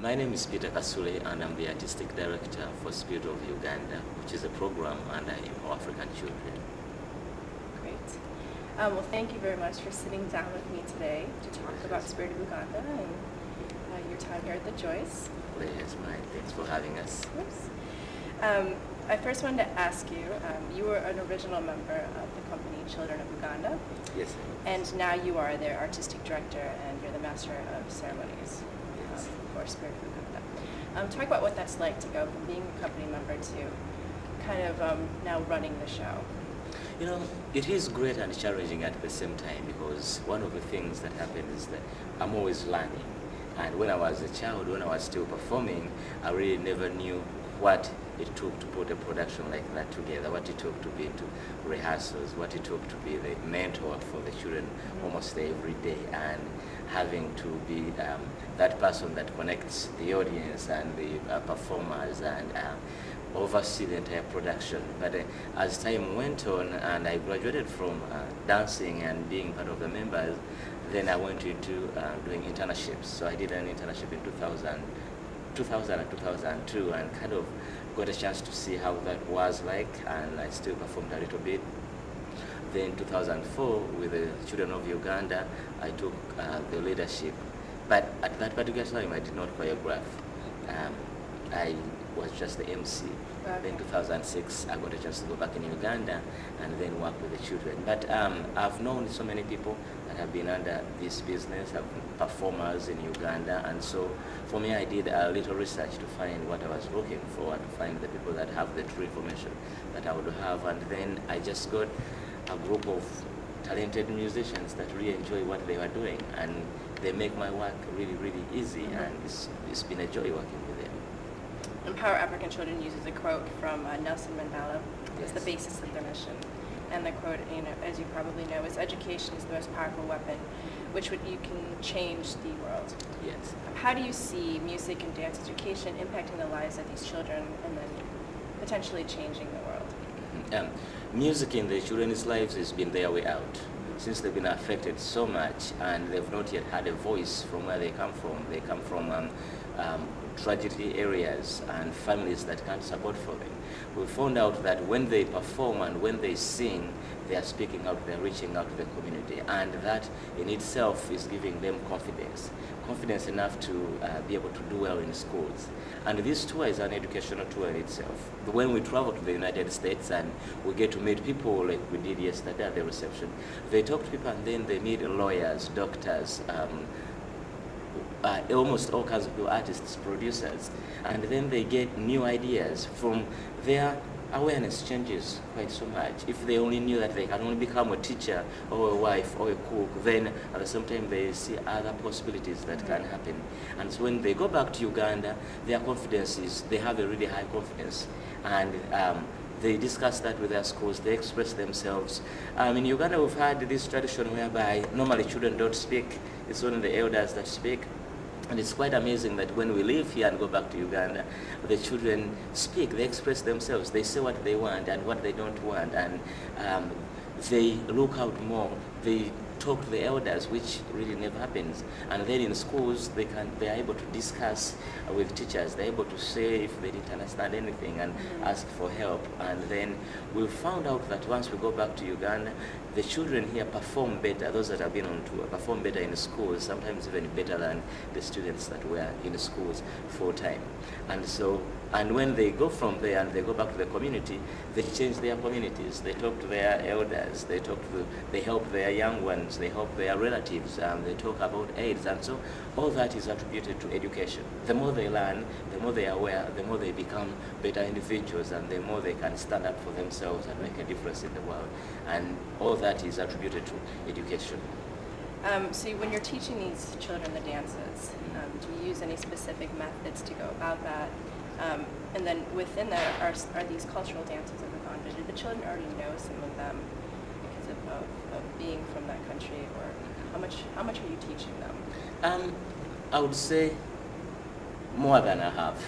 My name is Peter Kasule, and I'm the Artistic Director for Spirit of Uganda, which is a program under African children. Great. Well, thank you very much for sitting down with me today to talk about Spirit of Uganda and your time here at the Joyce. Pleasure, mine. Thanks for having us. I first wanted to ask you, you were an original member of the company Children of Uganda. Yes. And now you are their artistic director and you're the master of ceremonies for Spirit of Uganda. Talk about what that's like to go from being a company member to kind of now running the show. You know, it is great and challenging at the same time, because one of the things that happens is that I'm always learning. And when I was a child, when I was still performing, I really never knew what it took to put a production like that together, what it took to be into rehearsals, what it took to be the mentor for the children almost every day, and having to be that person that connects the audience and the performers and oversee the entire production. But as time went on and I graduated from dancing and being part of the members, then I went into doing internships. So I did an internship in 2000 and 2002, and kind of got a chance to see how that was like, and I still performed a little bit. Then 2004, with the Children of Uganda, I took the leadership. But at that particular time, I did not choreograph. I was just the MC. Okay. Then 2006, I got a chance to go back in Uganda and then work with the children. But I've known so many people that have been under this business, have been performers in Uganda, and so for me, I did a little research to find what I was looking for, to find the people that have the true information that I would have, and then I just got a group of talented musicians that really enjoy what they were doing, and they make my work really, really easy, and it's been a joy working with them. Empower African Children uses a quote from Nelson Mandela as the Yes. basis of their mission. And the quote, as you probably know, is education is the most powerful weapon, which you can change the world. Yes. How do you see music and dance education impacting the lives of these children and then potentially changing the world? Music in the children's lives has been their way out. Since they've been affected so much and they've not yet had a voice from where they come from. They come from tragedy areas and families that can't support for them. We found out that when they perform and when they sing, they are speaking out, they're reaching out to the community, and that in itself is giving them confidence enough to be able to do well in schools. And this tour is an educational tour in itself. When we travel to the United States and we get to meet people like we did yesterday at the reception, they talk to people and then they meet lawyers, doctors, almost all kinds of people, artists, producers, and then they get new ideas. From their awareness changes quite so much. If they only knew that they can only become a teacher or a wife or a cook, then at the same time they see other possibilities that can happen. And so when they go back to Uganda, their confidence is, they have a really high confidence, and they discuss that with their schools, they express themselves. In Uganda, we've had this tradition whereby normally children don't speak, it's only the elders that speak. And it's quite amazing that when we leave here and go back to Uganda, the children speak, they express themselves, they say what they want and what they don't want, and they look out more, they talk to the elders, which really never happens. And then in schools, they are able to discuss with teachers, they're able to say if they didn't understand anything and ask for help. And then we found out that once we go back to Uganda, the children here perform better, those that have been on tour, perform better in schools, sometimes even better than the students that were in schools full time. And so, and when they go from there and they go back to the community, they change their communities, they talk to their elders, they help their young ones, they help their relatives, they talk about AIDS, and so all that is attributed to education. The more they learn, the more they are aware, the more they become better individuals, and the more they can stand up for themselves and make a difference in the world. And all that is attributed to education. So when you're teaching these children the dances, do you use any specific methods to go about that? And then within that, are these cultural dances of Uganda? Do the children already know some of them because of being from that country, or how much are you teaching them? I would say more than I have.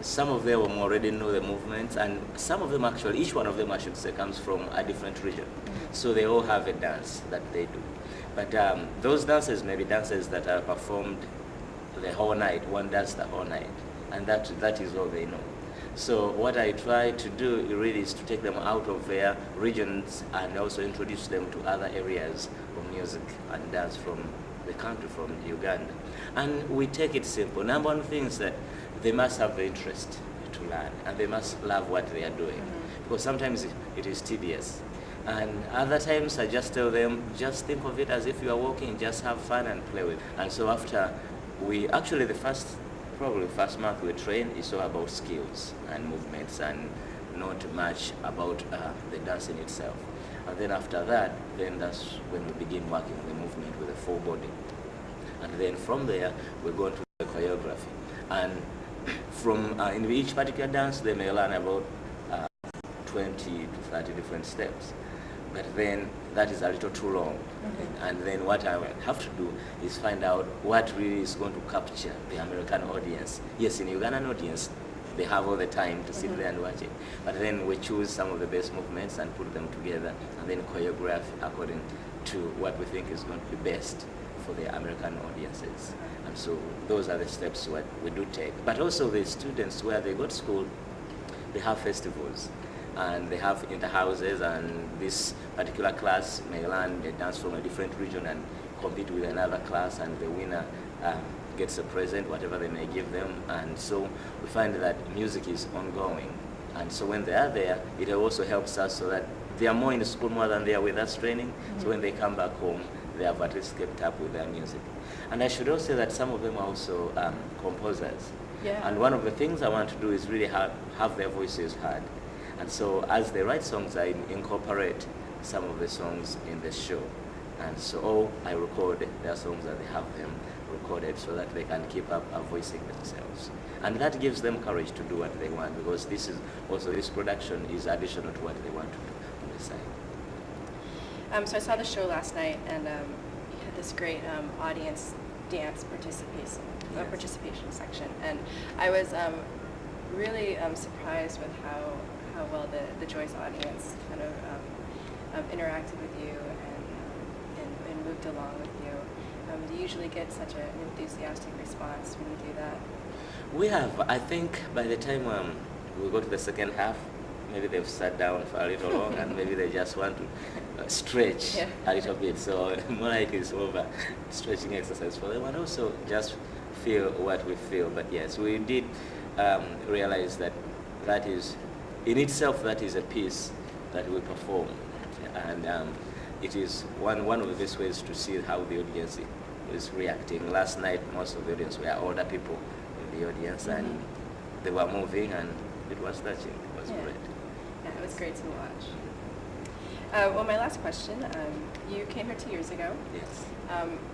Some of them already know the movements, and some of them actually, each one of them I should say, comes from a different region. So they all have a dance that they do. But those dances may be dances that are performed the whole night. One does the whole night, and that is all they know. So what I try to do really is to take them out of their regions and also introduce them to other areas of music and dance from the country, from Uganda. And we take it simple. Number one thing is that they must have the interest to learn, and they must love what they are doing. Because sometimes it is tedious. And other times I just tell them, just think of it as if you are walking, just have fun and play with it. And so after actually probably the first month we train is all about skills and movements and not much about the dancing itself. And then after that, then that's when we begin working on the movement with the full body. And then from there, we go into the choreography. And from in each particular dance, they may learn about 20 to 30 different steps. But then that is a little too long. And then what I have to do is find out what really is going to capture the American audience. Yes, in Ugandan audience, they have all the time to sit there and watch it. But then we choose some of the best movements and put them together and then choreograph according to what we think is going to be best for the American audiences. And so those are the steps what we do take. But also the students, where they go to school, they have festivals. And they have inter-houses, and this particular class may learn a dance from a different region and compete with another class, and the winner gets a present, whatever they may give them. And so we find that music is ongoing. And so when they are there, it also helps us so that they are more in the school more than they are with us training. So when they come back home, they have at least kept up with their music. And I should also say that some of them are also composers. Yeah. And one of the things I want to do is really have their voices heard. And so as they write songs, I incorporate some of the songs in the show. And so I record their songs and they have them recorded so that they can keep up voicing themselves. And that gives them courage to do what they want, because this production is additional to what they want to do on the side. So I saw the show last night, and you had this great audience dance participation section. And I was really surprised with how well the Joyce audience kind of interacted with you and moved along with you. Do you usually get such an enthusiastic response when you do that? We have. I think by the time we go to the second half, maybe they've sat down for a little long and maybe they just want to stretch a little bit. So more like it's over stretching exercise for them, and also just feel what we feel. But yes, we did realize that is, in itself, that is a piece that we perform. And it is one of the best ways to see how the audience is reacting. Last night, most of the audience were older people in the audience, and they were moving, and it was touching. It was great. Yeah, it was great to watch. Well, my last question, you came here 2 years ago. Yes.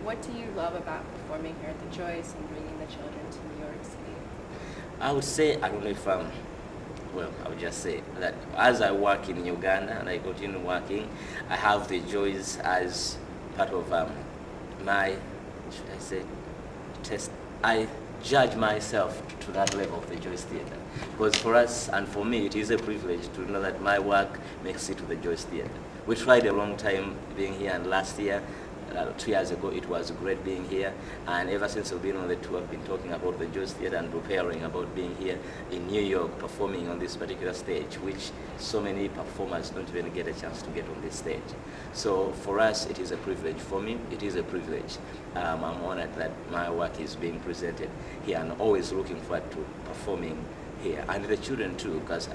What do you love about performing here at the Joyce and bringing the children to New York City? I would say, I don't know if I would just say that as I work in Uganda and I continue working, I have the Joyce as part of my, should I say, test. I judge myself to that level of the Joyce Theatre. Because for us and for me, it is a privilege to know that my work makes it to the Joyce Theatre. We tried a long time being here, and last year, 2 years ago, it was great being here. And ever since we've been on the tour, I've been talking about the Joyce Theatre and preparing about being here in New York, performing on this particular stage, which so many performers don't even get a chance to get on this stage. So for us, it is a privilege. For me, it is a privilege. I'm honored that my work is being presented here, and always looking forward to performing here. And the children too, because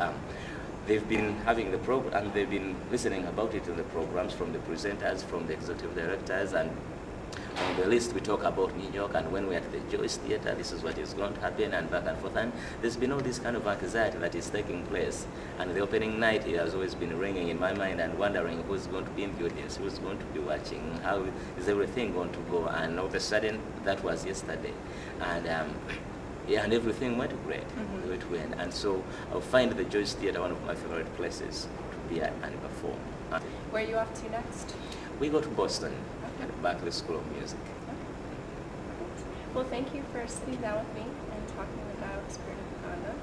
they've been having the program, and they've been listening about it in the programs from the presenters, from the executive directors, and on the list we talk about New York, and when we're at the Joyce Theatre, this is what is going to happen, and back and forth. And there's been all this kind of anxiety that is taking place. And the opening night, it has always been ringing in my mind and wondering who's going to be in the audience, who's going to be watching, how is everything going to go. And all of a sudden, that was yesterday. And yeah, and everything went great. It went. And so I find the Joyce Theatre one of my favorite places to be at and perform. Where are you off to next? We go to Boston at Berkeley School of Music. Well, thank you for sitting down with me and talking about Spirit of Uganda.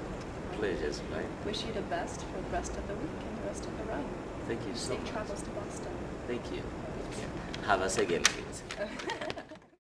Pleasures, right? Wish you the best for the rest of the week and the rest of the run. Thank you so much. Safe travels to Boston. Thank you. Have a second, please.